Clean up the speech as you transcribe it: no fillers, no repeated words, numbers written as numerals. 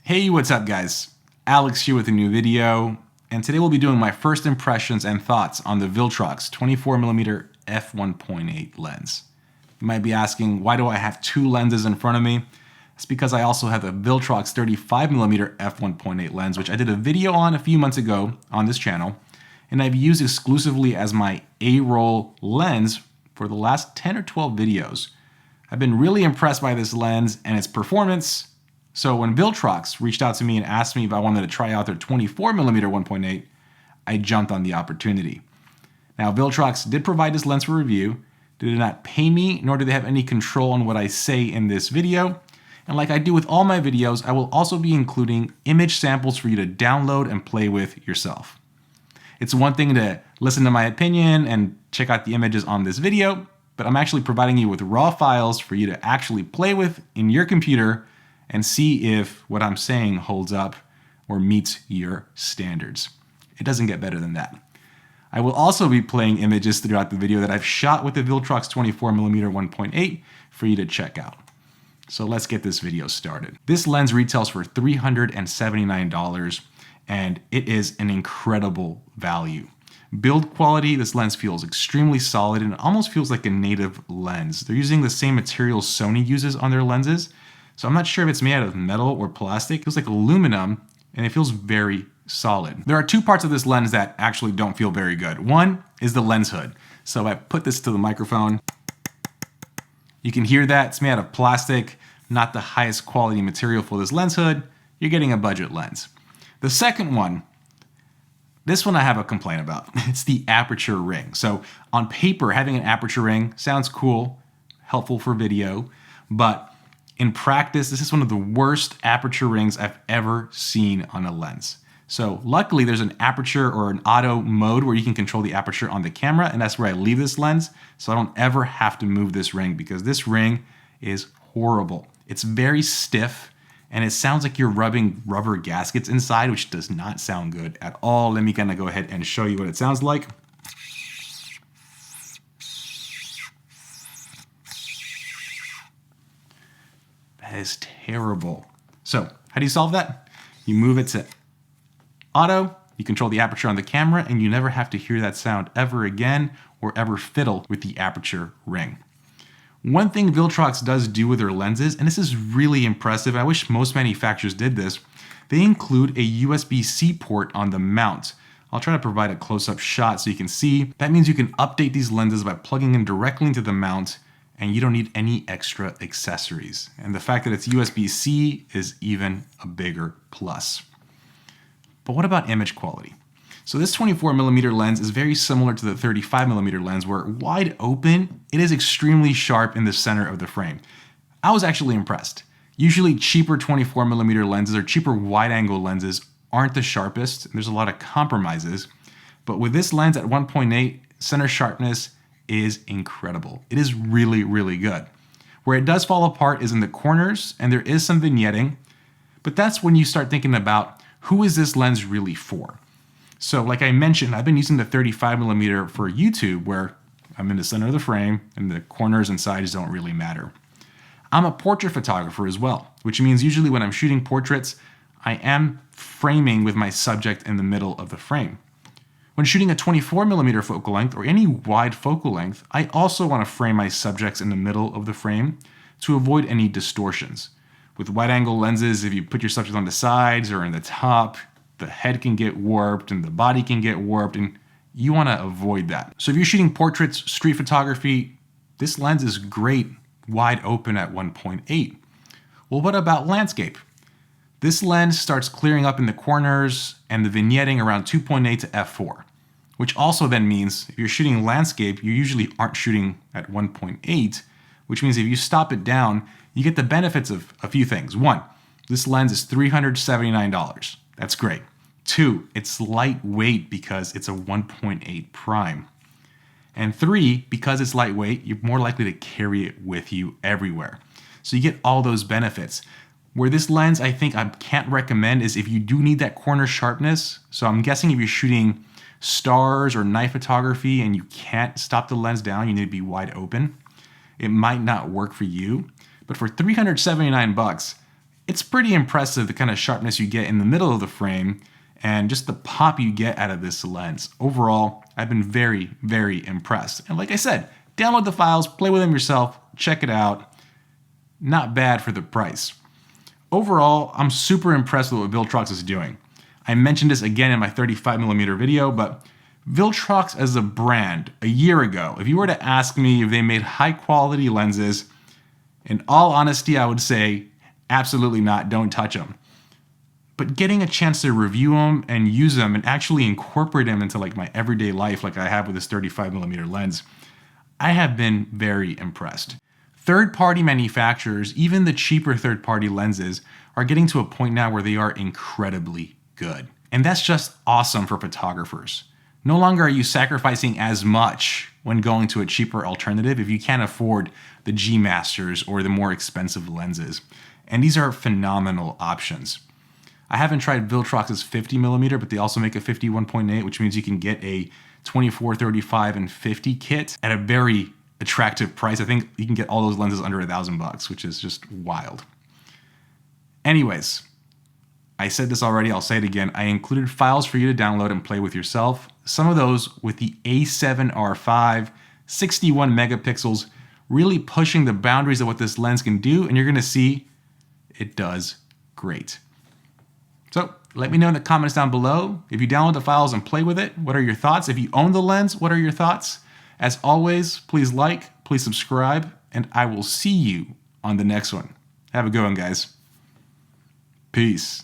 Hey, what's up guys? Alex here with a new video, and today we'll be doing my first impressions and thoughts on the Viltrox 24mm f1.8 lens. You might be asking, why do I have two lenses in front of me? It's because I also have the Viltrox 35mm f1.8 lens, which I did a video on a few months ago on this channel, and I've used exclusively as my A-roll lens for the last 10 or 12 videos. I've been really impressed by this lens and its performance. So when Viltrox reached out to me and asked me if I wanted to try out their 24mm 1.8, I jumped on the opportunity. Now Viltrox did provide this lens for review. They did not pay me, nor do they have any control on what I say in this video. And like I do with all my videos, I will also be including image samples for you to download and play with yourself. It's one thing to listen to my opinion and check out the images on this video, but I'm actually providing you with raw files for you to actually play with in your computer and see if what I'm saying holds up or meets your standards. It doesn't get better than that. I will also be playing images throughout the video that I've shot with the Viltrox 24mm 1.8 for you to check out. So let's get this video started. This lens retails for $379, and it is an incredible value. Build quality, this lens feels extremely solid and it almost feels like a native lens. They're using the same materials Sony uses on their lenses, so I'm not sure if it's made out of metal or plastic. It feels like aluminum and it feels very solid. There are two parts of this lens that actually don't feel very good. One is the lens hood. So I put this to the microphone. You can hear that it's made out of plastic, not the highest quality material for this lens hood. You're getting a budget lens. The second one, this one I have a complaint about. It's the aperture ring. So on paper, having an aperture ring sounds cool, helpful for video, but in practice, this is one of the worst aperture rings I've ever seen on a lens. So luckily there's an aperture or an auto mode where you can control the aperture on the camera, and that's where I leave this lens, so I don't ever have to move this ring because this ring is horrible. It's very stiff and it sounds like you're rubbing rubber gaskets inside, which does not sound good at all. Let me kind of go ahead and show you what it sounds like. That is terrible. So how do you solve that? You move it to auto, you control the aperture on the camera, and you never have to hear that sound ever again or ever fiddle with the aperture ring. One thing Viltrox does do with their lenses, and this is really impressive, I wish most manufacturers did this, they include a USB-C port on the mount. I'll try to provide a close-up shot so you can see. That means you can update these lenses by plugging in directly into the mount, and you don't need any extra accessories. And the fact that it's USB-C is even a bigger plus. But what about image quality? So this 24mm lens is very similar to the 35mm lens, where wide open, it is extremely sharp in the center of the frame. I was actually impressed. Usually cheaper 24mm lenses or cheaper wide angle lenses aren't the sharpest. There's a lot of compromises, but with this lens at 1.8, center sharpness is incredible. It is really, really good. Where it does fall apart is in the corners, and there is some vignetting, but that's when you start thinking about who is this lens really for? So like I mentioned, I've been using the 35mm for YouTube, where I'm in the center of the frame and the corners and sides don't really matter. I'm a portrait photographer as well, which means usually when I'm shooting portraits, I am framing with my subject in the middle of the frame. When shooting a 24mm focal length or any wide focal length, I also want to frame my subjects in the middle of the frame to avoid any distortions. With wide angle lenses, if you put your subject on the sides or in the top, the head can get warped and the body can get warped, and you want to avoid that. So if you're shooting portraits, street photography, this lens is great wide open at 1.8. Well, what about landscape? This lens starts clearing up in the corners and the vignetting around 2.8 to f4, which also then means if you're shooting landscape, you usually aren't shooting at 1.8, which means if you stop it down, you get the benefits of a few things. One, this lens is $379. That's great. Two, it's lightweight because it's a 1.8 prime. And three, because it's lightweight, you're more likely to carry it with you everywhere. So you get all those benefits. Where this lens I think I can't recommend is if you do need that corner sharpness. So I'm guessing if you're shooting stars or night photography and you can't stop the lens down, you need to be wide open, it might not work for you. But for $379, It's pretty impressive the kind of sharpness you get in the middle of the frame and just the pop you get out of this lens. Overall, I've been very, very impressed. And like I said, download the files, play with them yourself, check it out. Not bad for the price. Overall, I'm super impressed with what Viltrox is doing. I mentioned this again in my 35mm video, but Viltrox as a brand, a year ago, if you were to ask me if they made high quality lenses, in all honesty, I would say, absolutely not, don't touch them. But getting a chance to review them and use them and actually incorporate them into like my everyday life like I have with this 35mm lens, I have been very impressed. Third-party manufacturers, even the cheaper third-party lenses, are getting to a point now where they are incredibly good. And that's just awesome for photographers. No longer are you sacrificing as much when going to a cheaper alternative if you can't afford the G Masters or the more expensive lenses. And these are phenomenal options. I haven't tried Viltrox's 50mm, but they also make a 51.8, which means you can get a 24, 35, and 50 kit at a very attractive price. I think you can get all those lenses under $1,000, which is just wild. Anyways, I said this already, I'll say it again. I included files for you to download and play with yourself. Some of those with the A7R5, 61 megapixels, really pushing the boundaries of what this lens can do, and you're gonna see it does great. So let me know in the comments down below. If you download the files and play with it, what are your thoughts? If you own the lens, what are your thoughts? As always, please like, please subscribe, and I will see you on the next one. Have a good one, guys. Peace.